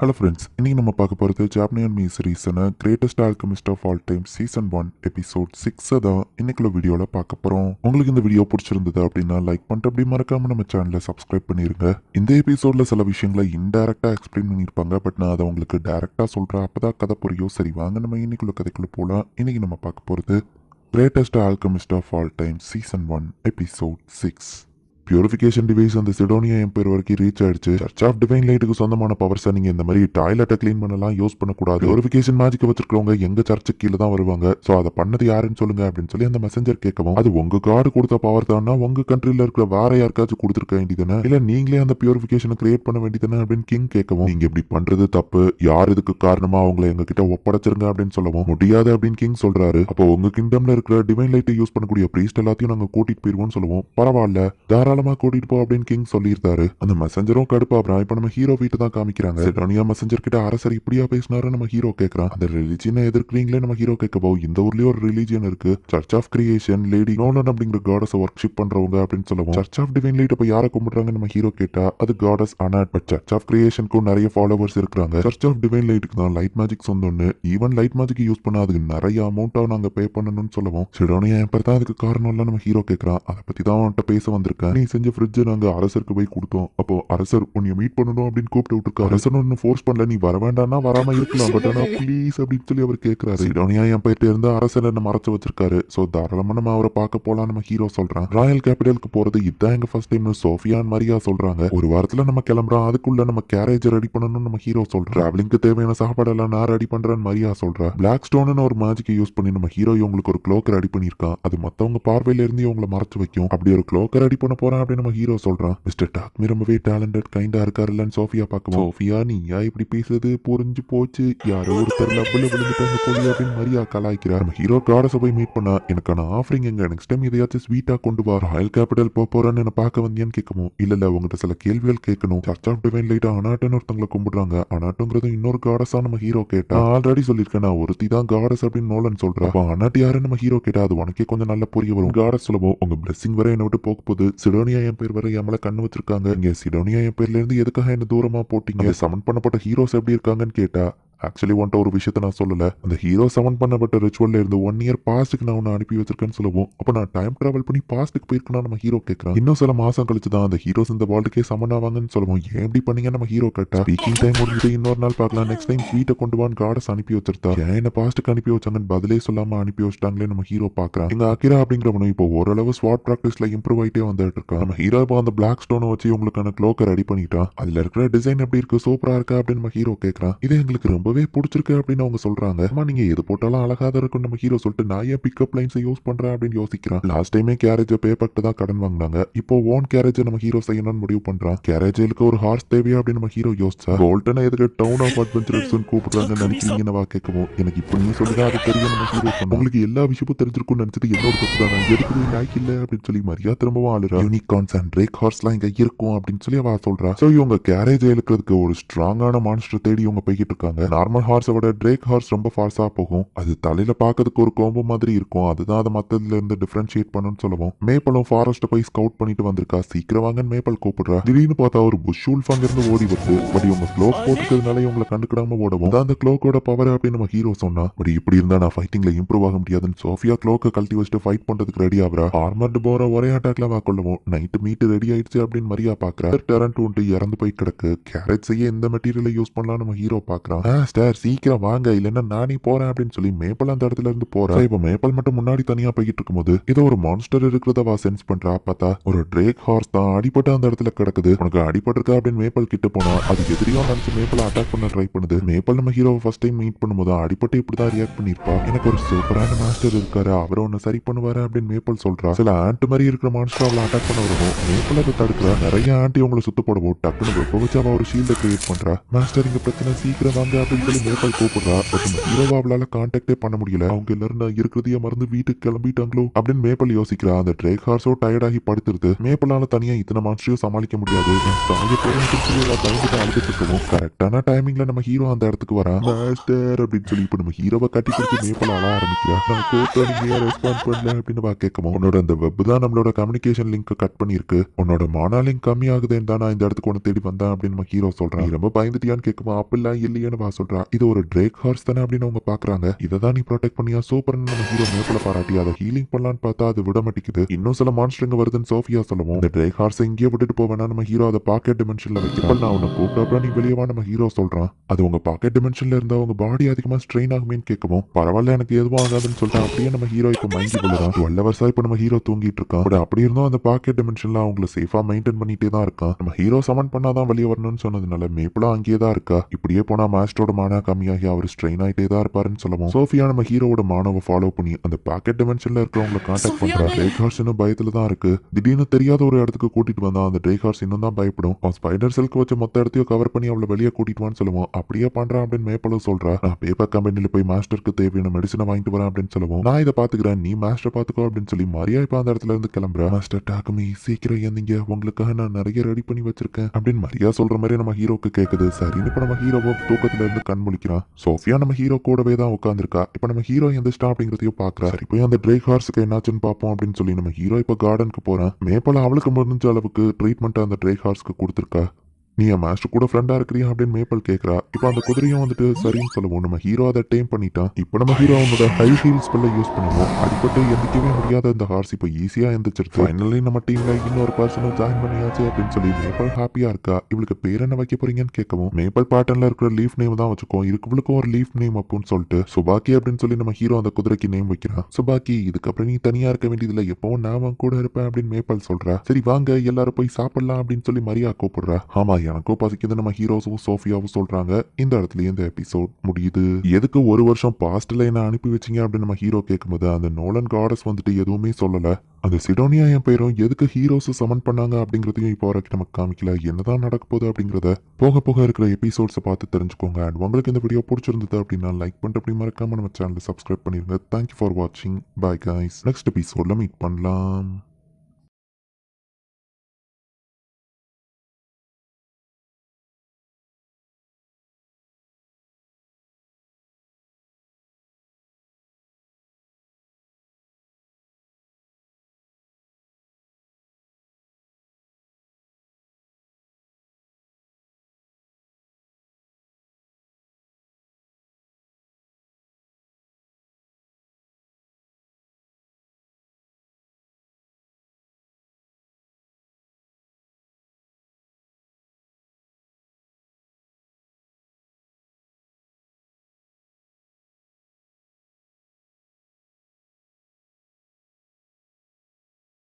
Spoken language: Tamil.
ஹலோ ஃப்ரெண்ட்ஸ், இன்னைக்கு நம்ம பார்க்க போகிறது ஜாப்பனியன் மீ சீரீஸான greatest alchemist of all time season 1 episode 6 தான் இன்னைக்குள்ள வீடியோவில் பார்க்க போகிறோம். உங்களுக்கு இந்த வீடியோ பிடிச்சிருந்தது அப்படின்னா லைக் பண்ணிட்டு அப்படி மறக்காம நம்ம சேனலை சப்ஸ்கிரைப் பண்ணிருங்க. இந்த எபிசோடில் சில விஷயங்களை இன்டெரக்டாக எக்ஸ்பிளைன் பண்ணியிருப்பாங்க, பட் நான் அதை உங்களுக்கு டேரெக்டாக சொல்கிறேன், அப்பதான் கதை புரியும். சரி வாங்க நம்ம இன்னைக்குள்ள கதைக்குள்ள போகலாம். இன்னைக்கு நம்ம பார்க்க போகிறது greatest alchemist of all time season 1 episode 6. Purification device அந்த சிடோனியா எம்பையர் வரைக்கும் ரீச் ஆயிடுச்சு. சர்ச் ஆஃப் டிவைன் லைட்டுக்கு சொந்தமான பவர்ஸை நீங்க இந்த மாதிரி டாய்லெட்டை கிளீன் பண்ணலாம் யூஸ் பண்ணக்கூடாது. பியூரிஃபிகேஷன் மேஜிக் வச்சிருக்கவங்க எங்க சர்ச்சு கீழே தான் வருவாங்க. ஸோ அதை பண்ணது யாருன்னு சொல்லுங்க அப்படின்னு சொல்லி அந்த மெசஞ்சர் கேட்கவும், அது உங்க காடு கொடுத்த பவர் தானா, உங்க கண்ட்ரில இருக்கிற வேற யாருக்காச்சும் கொடுத்துருக்க வேண்டியதானே, இல்ல நீங்களே அந்த பியூரிஃபிகேஷனை கிரியேட் பண்ண வேண்டியதானே அப்படின்னு கிங் கேட்கவும், நீங்க இப்படி பண்றது தப்பு, யார் இதுக்கு காரணமா அவங்களை எங்க கிட்ட ஒப்படைச்சிருங்க அப்படின்னு சொல்லவும், முடியாது அப்படின்னு கிங் சொல்றாரு. அப்போ உங்க கிங்டம்ல இருக்கிற டிவைன் லைட்டை யூஸ் பண்ணக்கூடிய பிரீஸ்ட் எல்லாத்தையும் நாங்க கூட்டிட்டு போயிருவோம்னு சொல்லுவோம். பரவாயில்ல, தாராளமா கூட்டிட்டு போ அப்படின்னு கிங் சொல்லியிருந்தாரு. அந்த மெசஞ்சரும் கடுப்பாப்றான். இப்ப நம்ம ஹீரோ வீட்டு தான் காமிக்கிறாங்க. சிடோனியா மெசஞ்சர் கிட்ட அரசர் இப்படியா பேசினாரு நம்ம ஹீரோ கேட்கறான். அந்த ரிலிஜியனை எதிர்க்கிறீங்களே நம்ம ஹீரோ கேட்கவோ, இந்த ஊர்லயே ஒரு ரிலிஜியன் இருக்கு, church of creation lady Nolan அப்படிங்கிற காடஸ் ஒர்க்ஷிப் பண்றவங்க அப்படின்னு சொல்லுவோம். சர்ச் ஆஃப் டிவைன் லைட் இப்ப யாரை கும்பிடுறாங்க நம்ம ஹீரோ கேட்டா, அது goddess Anat. But church of கிரியேஷனுக்கும் நிறைய ஃபாலோவர்ஸ் இருக்காங்க. சர்ச் ஆஃப் டிவைன் லைட்டுக்கு தான் லைட் மேஜிக் சொந்தம்னு, ஈவன் லைட் மேஜிக் யூஸ் பண்ணா அதுக்கு நிறைய அமௌண்டா நாங்க பே பண்ணணும்னு சொல்லுவோம். சிடோனியா எம்பர் தான் அதுக்கு காரணம் இல்ல நம்ம ஹீரோ கேட்கறான். அதை பத்தி தான் அவன்கிட்ட பேச வந்திருக்கேன். நீ செஞ்ச ஃப்ரிட்ஜ் நாங்க அரசருக்கு போய் கொடுத்தோம். அப்போ அரசர் உன்னை மீட் பண்ணணும் அப்படின்னு கூப்பிட்டு விட்டுருக்காரு. அரசர் ஒன்னு ஃபோர்ஸ் பண்ணல, நீ வர வேண்டாம்னா வராம இருக்கலாம், பட் ஆனா ப்ளீஸ் அப்படின்னு சொல்லி அவர் கேட்கிறாரு. சிடோனியா எம்பையர்ட்ட இருந்து அரசர் என்ன மறைச்சு வச்சிருக்காரு. சோ தாராளமா நம்ம அவரை பார்க்க போலாம் நம்ம ஹீரோ சொல்றான். ராயல் கேபிட்டலுக்கு போறது இதுதான் எங்க ஃபர்ஸ்ட் டைம் சோஃபியான் மரியா சொல்றாங்க. ஒரு வாரத்துல நம்ம கிளம்புறோம், அதுக்குள்ள நம்ம கேரேஜ் ரெடி பண்ணணும்னு நம்ம ஹீரோ சொல்றான். டிராவலிங்க்கு தேவையான சாப்பாடெல்லாம் நான் ரெடி பண்றேன்னு மரியா சொல்றா. பிளாக் ஸ்டோன் ஒரு மேஜிக் யூஸ் பண்ணி நம்ம ஹீரோ இவங்களுக்கு ஒரு க்ளோக் ரெடி பண்ணிருக்கான். அது மத்தவங்க பார்வையில இருந்து இவங்களை மறைச்சு வைக்கும். அப்படி ஒரு க்ளோக் ரெடி பண்ண போறான் அப்படின்னு நம்ம ஹீரோ சொல்றான். மிஸ்டர் டாக்மி ரொம்பவே டேலண்டட் கைண்டா இருக்காருல்லன்னு சோஃபியா பார்க்கவும், சோஃபியா நீயா இப்படி பேசுறது புரிஞ்சு போச்சு, யாரோ ஒருத்தர் லவ்ல விழுந்துட்டாங்க போலி அப்படின்னு மரியா கலாய்க்கிறார். நம்ம ஹீரோ காடஸை போய் மீட் பண்ணா, எனக்கான ஆஃபரிங் எங்க, நெக்ஸ்ட் டைம் இதையாச்சும் ஸ்வீட்டா கொண்டு வா, ராயல் கேபிட்டல் போறேன்னு என்ன பார்க்க வந்தியான்னு கேட்கவும், இல்ல உங்ககிட்ட சில கேள்விகள் கேட்கணும். சர்ச் ஆஃப் டிவைன் லைட் அனாட்டுன்னு ஒருத்தங்களை கும்பிடுறாங்க. அனாட்டுங்கிறது இன்னொரு காடஸா நம்ம ஹீரோ கேட்டா, ஆல்ரெடி சொல்லியிருக்கேன் நான் ஒருத்தி தான் காடஸ் அப்படின்னு நோலன் சொல்றா. அனாட்டு யாருன்னு நம்ம ஹீரோ கேட்டா, அது உனக்கே கொஞ்சம் நல்ல புரிய வரும். காடஸ் சொல்லுவோம், உங்க பிளெஸிங் வரை என்ன விட்டு போக போகுது, சிடோனியா என் பேர் வரை என் மேல கண்ணு வச்சிருக்காங்க, இங்க சிடோனியா என் பேர்ல இருந்து எதுக்காக என்ன தூரமா போட்டீங்க, சமன் பண்ணப்பட்ட ஹீரோஸ் எப்படி இருக்காங்கன்னு கேட்டா, ஆக்சுவலி ஒன்ட்ட ஒரு விஷயத்த நான் சொல்லல, அந்த ஹீரோ சமன் பண்ணப்பட்ட ரிச்சுவல்ல இருந்து 1 இயர் பாஸ்ட்டுக்கு நான் உன்னை அனுப்பி வச்சிருக்கேன்னு சொல்லுவோம். அப்ப நான் டைம் டிராவல் பண்ணி பாஸ்ட்டுக்கு போயிருக்கேன் நம்ம ஹீரோ கேட்கறான். இன்னும் சில மாசம் கழிச்சு தான் அந்த ஹீரோஸ் இந்த வேர்ல்டுக்கே சமன் ஆவாங்கன்னு சொல்லுவோம். ஏன் இப்படி பண்ணீங்க நம்ம ஹீரோ கேட்டா, ஸ்பீக்கிங் டைம் முடிஞ்சது, இன்னொரு நாள் பார்க்கலாம், நெக்ஸ்ட் டைம் ஸ்வீட்டை கொண்டு வான்னு காடஸ் அனுப்பி வச்சிருந்தா, ஏன் என்ன பாஸ்ட்டுக்கு அனுப்பி வச்சாங்கன்னு பதிலே சொல்லாம அனுப்பி வச்சிட்டாங்களே நம்ம ஹீரோ பாக்குறான். எங்க அகிரா அப்படிங்கிறவனும் இப்போ ஓரளவு ஸ்வாட் பிராக்டிஸ்ல இம்ப்ரூவ் ஆயிட்டே வந்துட்டு இருக்கான். நம்ம ஹீரோ இப்போ அந்த பிளாக் ஸ்டோனை வச்சு உங்களுக்கான க்ளோக்கை ரெடி பண்ணிட்டான். அதுல இருக்கிற டிசைன் எப்படி இருக்கு, சூப்பரா இருக்கா அப்படின்னு நம்ம ஹீரோ கேட்கறான். இது எங்களுக்கு ரொம்பவே பிடிச்சிருக்கு அப்படின்னு அவங்க சொல்றாங்க. அம்மா நீங்க எது போட்டாலும் அழகா தான் இருக்கும் நம்ம ஹீரோ சொல்லிட்டு, நான் ஏன் பிக்கப் லைன்ஸை யூஸ் பண்றேன் அப்படின்னு யோசிக்கிறான். லாஸ்ட் டைமே கேரேஜ் பே பண்ணிட்டு தான் கடன் வாங்கினாங்க, இப்போ ஓன் கேரேஜ் நம்ம ஹீரோ செய்யணும்னு முடிவு பண்றான். கேரேஜுக்கு ஒரு ஹார்ஸ் தேவையா அப்படின்னு நம்ம ஹீரோ யோசிச்சா, போல்டன் எதுக்கு டவுன் ஆஃப் அட்வென்ச்சர்ஸ் கூப்பிடுறாங்கன்னு நினைக்கிறீங்கன்னு வா கேட்கவும், எனக்கு இப்போ நீ சொல்லிதான் அது தெரியும் நம்ம ஹீரோ சொன்ன, உங்களுக்கு எல்லா விஷயமும் தெரிஞ்சிருக்கும்னு நினைச்சது என்னோட தப்பு தான், நான் எதுக்கு லாய்க்கு இல்ல அப்படின்னு சொல்லி மரியா திரும்பவும் ஆளுறா. யூனிகார்ன்ஸ் அண்ட் ட்ரேக் ஹார்ஸ்லாம் இங்க இருக்கும் அப்படின்னு சொல்லி அவ சொல்றா. சோ இவங்க கேரேஜ் இழுக்கிறதுக்கு ஒரு ஸ்ட்ராங்கான மான்ஸ்டர் தேடி இவங்க போய்கிட்டு இருக்காங்க. நார்மல் ஹார்ஸை விட ட்ரேக் ஹார்ஸ் ரொம்ப ஃபாஸ்டா போகும், அது தலையில பாக்கிறதுக்கு ஒரு கோம்பு மாதிரி இருக்கும், அதுதான் அதை மத்ததுல இருந்து டிஃபரன்ஷியேட் பண்ணுன்னு சொல்லுவோம். மேப்பலும் ஃபாரஸ்ட் போய் ஸ்கவுட் பண்ணிட்டு வந்திருக்கா, சீக்கிரம் வாங்கன்னு மேப்பல் கூப்பிடுறா. திடீர்னு பார்த்தா ஒரு புஷ் வூல்ஃப் அங்க இருந்து ஓடி வருது. பட் இவங்க க்ளோக் போட்டுக்கிறதுனால இவங்களை கண்டுக்கிடாம ஓடவும், அந்த க்ளோக்கோட பவர் அப்படின்னு நம்ம ஹீரோ சொன்னா, பட் இப்படி இருந்தா நான் ஃபைட்டிங்ல இம்ப்ரூவ் ஆக முடியாதுன்னு சோஃபியா க்ளோக்கை கழட்டி வச்சுட்டு ஃபைட் பண்றதுக்கு ரெடி ஆகுறா. ஆர்மர்டு போற ஒரே அட்டாக்ல வா கொள்ளவும், நைட்டு மீட் ரெடி ஆயிடுச்சு அப்படின்னு மரியா பாக்குறா. டெரண்ட் உண்டு இறந்து போய் கிடக்கு, கேரட் செய்ய எந்த மெட்டீரியலை யூஸ் பண்ணலாம் நம்ம ஹீரோ பாக்குறான். ஸ்டார் சீக்கிரம் வாங்க இல்லைன்னா நானே போறேன் அப்படின்னு சொல்லி மேப்பல் அந்த இடத்துல இருந்து போறா. இப்ப மேப்பல் மட்டும் முன்னாடி தனியா போய்கிட்டு இருக்கும்போது ஏதோ ஒரு மான்ஸ்டர் இருக்கிறதவா சென்ஸ் பண்றா. பார்த்தா ஒரு ட்ரேக் ஹார்ஸ் தான் அடிபட்டு அந்த இடத்துல கிடக்குது. உனக்கு அடிபட்டிருக்கா அப்படின்னு மேப்பல் கிட்ட போனா, அது எதிரியா நினைச்சு மேப்பல் அட்டாக் பண்ண ட்ரை பண்ணுது. மேப்பல் நம்ம ஹீரோ ஃபர்ஸ்ட் டைம் மீட் பண்ணும்போது அடிபட்டு இப்படிதான் ரியாக்ட் பண்ணிருப்பா. எனக்கு ஒரு சூப்பரான மாஸ்டர் இருக்காரு, அவரை ஒன்னு சரி பண்ணுவாரு அப்படின்னு மேப்பல் சொல்றா. சில ஆண்ட் மாதிரி இருக்கிற மான்ஸ்டர் அவளை அட்டாக் பண்ண வருவோம், மேப்பல் அதை தடுக்கிறா. நிறைய ஆண்டி உங்களை சுத்த போடவும் டக்குனு வெப்ப வச்சு அவ ஒரு ஷீல்டை கிரியேட் பண்றா. மாஸ்டர் இங்க பிரச்சனை, சீக்கிரம் வாங்க அப்படின்னு அப்படின்னு சொல்லி மேப்பல் கூப்பிடுறா. பட் நம்ம ஹீரோவை அவளால கான்டாக்டே பண்ண முடியல. அவங்க எல்லாரும் நான் இருக்கிறதையே மறந்து வீட்டுக்கு கிளம்பிட்டாங்களோ அப்படின்னு மேப்பல் யோசிக்கிறா. அந்த ட்ரேக் ஹார்ஸோ டயர்டாகி படுத்துருது. மேப்பலால தனியா இத்தனை மான்ஸ்டரையும் சமாளிக்க முடியாது. பயந்துட்டு அழுதுட்டு இருக்கவும் கரெக்டான டைமிங்ல நம்ம ஹீரோ அந்த இடத்துக்கு வரா. மாஸ்டர் அப்படின்னு சொல்லி இப்ப நம்ம ஹீரோவை கட்டி பிடிச்சி மேப்பல் அழ ஆரம்பிக்கிறா. நான் கூப்பிட்டா நீங்க ஏன் ரெஸ்பாண்ட் பண்ணல அப்படின்னு கேட்கவும் உன்னோட அந்த வெப் தான் நம்மளோட கம்யூனிகேஷன் லிங்க் கட் பண்ணிருக்கு. உன்னோட மானா லிங்க் கம்மி ஆகுதுன்னு தான் நான் இந்த இடத்துக்கு ஒன்று தேடி வந்தேன் அப்படின்னு நம்ம ஹீரோ சொல்றான். நீ ரொம்ப பயந்துட்டியான்னு கேட்கவும் அப்பெல்லாம் இல்லையேன்னு சொல்றா. இது ஒரு ட்ரேக் ஹார்ஸ் தானே அப்படின்னு அவங்க பாக்குறாங்க. இதை தான் நீ ப்ரொடெக்ட் பண்ணியா சூப்பர்னு நம்ம ஹீரோ மேப்பல பாராட்டி அதை ஹீலிங் பண்ணலான்னு பார்த்தா அது விட மாட்டேங்குது. இன்னும் சில மான்ஸ்டருங்க வருதுன்னு சோஃபியா சொல்லவும் இந்த ட்ரேக் ஹார்ஸ் எங்கேயே விட்டுட்டு போவேனா நம்ம ஹீரோ அதை பாக்கெட் டிமென்ஷன்ல வைக்கிறான். நான் உன்னை கூப்பிட்டா நீ வெளியவா நம்ம ஹீரோ சொல்றான். அது உங்க பாக்கெட் டிமென்ஷன்ல இருந்தா உங்க பாடி அதிகமா ஸ்ட்ரெயின் ஆகுமேன்னு கேட்கவும் பரவாயில்ல எனக்கு எதுவும் ஆகாதுன்னு சொல்லிட்டு அப்படியே நம்ம ஹீரோ இப்ப மயங்கி போடுறான். 12 ஹவர்ஸா இப்ப நம்ம ஹீரோ தூங்கிட்டு இருக்கான். பட் அப்படி இருந்தும் அந்த பாக்கெட் டிமென்ஷன்ல அவங்களை சேஃபா மெயின்டைன் பண்ணிட்டே தான் இருக்கான். நம்ம ஹீரோ சமன் பண்ணாதான் வெளியே வரணும்னு சொன்னதுனால மேப்பிளா அங்கேயே தான் இருக்கா. இப்படியே போனா மாஸ்டரோட மானா கம்மியாகி அவர் ஸ்ட்ரெயின் ஆயிட்டே தான் இருப்பாருன்னு சொல்லவும் சோஃபியா நம்ம ஹீரோட மானவை ஃபாலோ பண்ணி அந்த பாக்கெட் டிமென்ஷன்ல இருக்கிறவங்களை கான்டாக்ட் பண்றா. ட்ரேக் ஹார்ஸ் இன்னும் பயத்துல தான் இருக்கு. திடீர்னு தெரியாத ஒரு இடத்துக்கு கூட்டிட்டு வந்தா அந்த ட்ரேக் ஹார்ஸ் இன்னும் தான் பயப்படும். அவன் ஸ்பைடர் செல்க்கு வச்சு மொத்த இடத்தையும் கவர் பண்ணி அவளை வெளியே கூட்டிட்டு வான்னு சொல்லுவோம். அப்படியே பண்றான் அப்படின்னு மேப்பலும் சொல்றா. நான் பேப்பர் கம்பெனில போய் மாஸ்டருக்கு தேவையான மெடிசனை வாங்கிட்டு வரேன் அப்படின்னு சொல்லுவோம். நான் இதை பாத்துக்கிறேன் நீ மாஸ்டர் பாத்துக்கோ அப்படின்னு சொல்லி மரியா இப்ப அந்த இடத்துல இருந்து கிளம்புறா. மாஸ்டர் டாக்குமி சீக்கிரம் எந்தீங்க உங்களுக்காக நான் நிறைய ரெடி பண்ணி வச்சிருக்கேன் அப்படின்னு மரியா சொல்ற மாதிரி நம்ம ஹீரோக்கு கேக்குது. சரின்னு இப்ப நம்ம ஹீரோவோ தூக்கத்துல இருந்து கண் முழிக்கிறான். சோஃபியா நம்ம ஹீரோ கூடவே தான் உட்காந்துருக்கா. இப்ப நம்ம ஹீரோ எந்திரிச்சிட்டா அப்படிங்கறதையும் பாக்குறா. சரி போய் அந்த ட்ரேக் ஹார்ஸுக்கு என்னாச்சுன்னு பாப்போம் அப்படின்னு சொல்லி நம்ம ஹீரோ இப்ப கார்டனுக்கு போறான். மேப்பல அவளுக்கு முடிஞ்ச அளவுக்கு ட்ரீட்மெண்ட் அந்த ட்ரேக் ஹார்ஸ்க்கு கொடுத்துருக்கா. நீ என் மாஸ்டர் கூட ஃப்ரெண்டா இருக்கிறியா அப்படின்னு மேப்பல் கேட்கறா. இப்போ அந்த குதிரையும் வந்துட்டு சரின்னு சொல்லுவோம். நம்ம ஹீரோ அதை டேம் பண்ணிட்டான். இப்போ நம்ம ஹீரோ அவனோட ஹை ஹீல்ஸ் யூஸ் பண்ணுவோம். அடிப்பட்டு எந்திக்கவே முடியாத இந்த ஹார்ஸ் இப்போ ஈஸியா எந்திரிச்சிருக்கு. ஃபைனலி நம்ம டீம்ல இன்னொரு பர்சனும் ஜாயின் பண்ணியாச்சு அப்படின்னு சொல்லி மேப்பல் ஹாப்பியா இருக்கா. இவளுக்கு பேர் என்ன வைக்க போறீங்கன்னு கேட்கவும் மேப்பல் பேட்டர்ன்ல இருக்கிற லீஃப் நேம் தான் வச்சுக்கோ. இவளுக்கும் ஒரு லீஃப் நேம் அப்படின்னு சொல்லிட்டு சுபாக்கி அப்படின்னு சொல்லி நம்ம ஹீரோ அந்த குதிரைக்கு நேம் வைக்கிறான். சுபாக்கி இதுக்கப்புறம் நீ தனியா இருக்க வேண்டியதுல எப்பவும் நான் கூட இருப்பேன் அப்படின்னு மேப்பல் சொல்றா. சரி வாங்க எல்லாரும் போய் சாப்பிடலாம் அப்படின்னு சொல்லி மரியா கூப்பிடுறா. ஆமா எனக்கும் பசிக்குது நம்ம ஹீரோஸும் சோஃபியாவும் சொல்றாங்க. இந்த இடத்துல இந்த எபிசோட் முடியுது. எதுக்கு ஒரு வருஷம் பாஸ்ட்ல என்ன அனுப்பி வச்சீங்க அப்படின்னு நம்ம ஹீரோ கேட்கும்போது அந்த நோலன் காடஸ் வந்துட்டு எதுவுமே சொல்லல. அந்த சிடோனியா என் பேரும் எதுக்கு ஹீரோஸ் சமன் பண்ணாங்க அப்படிங்கறதையும் இப்போ வரைக்கும் நமக்கு காமிக்கல. என்னதான் நடக்க போகுது அப்படிங்கறத போக போக இருக்கிற எபிசோட்ஸை பார்த்து தெரிஞ்சுக்கோங்க. அண்ட் உங்களுக்கு இந்த வீடியோ பிடிச்சிருந்தது அப்படின்னா லைக் பண்ணிட்டு அப்படி மறக்காம நம்ம சேனலை சப்ஸ்கிரைப் பண்ணிருங்க. தேங்க்யூ ஃபார் வாட்சிங். Bye guys. நெக்ஸ்ட் எபிசோட்ல மீட் பண்ணலாம்.